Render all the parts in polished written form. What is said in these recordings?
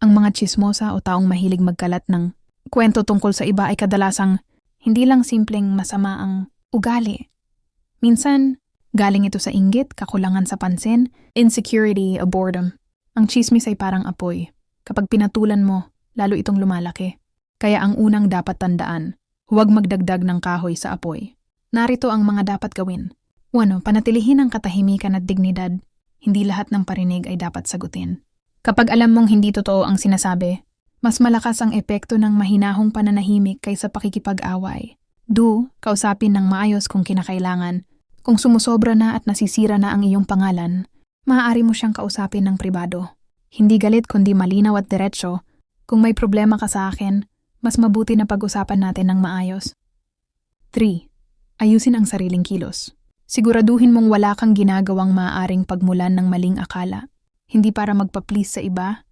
Ang mga tsismosa o taong mahilig magkalat ng kwento tungkol sa iba ay kadalasang hindi lang simpleng masama ang ugali. Minsan, galing ito sa inggit, kakulangan sa pansin, insecurity o boredom. Ang tsismis ay parang apoy. Kapag pinatulan mo, lalo itong lumalaki. Kaya ang unang dapat tandaan, huwag magdagdag ng kahoy sa apoy. Narito ang mga dapat gawin. 1. Panatilihin ang katahimikan at dignidad. Hindi lahat ng parinig ay dapat sagutin. Kapag alam mong hindi totoo ang sinasabi, mas malakas ang epekto ng mahinahong pananahimik kaysa pakikipag-away. 2. Kausapin ng maayos kung kinakailangan. Kung sumusobra na at nasisira na ang iyong pangalan, maaari mo siyang kausapin ng pribado. Hindi galit kundi malinaw at diretsyo. Kung may problema ka sa akin, mas mabuti na pag-usapan natin ng maayos. 3. Ayusin ang sariling kilos. Siguraduhin mong wala kang ginagawang maaaring pagmulan ng maling akala. Hindi para magpa-please sa iba,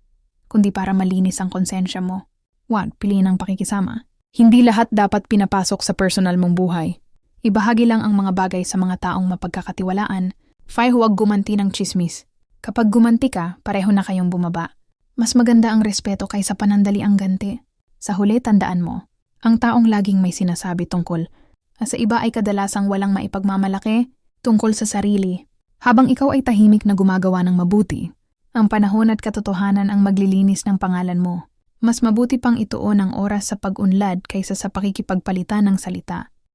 kundi para malinis ang konsensya mo. 1. Piliin ang pakikisama. Hindi lahat dapat pinapasok sa personal mong buhay. Ibahagi lang ang mga bagay sa mga taong mapagkakatiwalaan. 5. Huwag gumanti ng tsismis. Kapag gumanti ka, pareho na kayong bumaba. Mas maganda ang respeto kaysa panandali ang ganti. Sa huli, tandaan mo, ang taong laging may sinasabi tungkol sa iba ay kadalasang walang maipagmamalaki tungkol sa sarili. Habang ikaw ay tahimik na gumagawa ng mabuti, ang panahon at katotohanan ang maglilinis ng pangalan mo. Mas mabuti pang ituon ang oras sa pag-unlad kaysa sa pakikipagpalitan ng salita.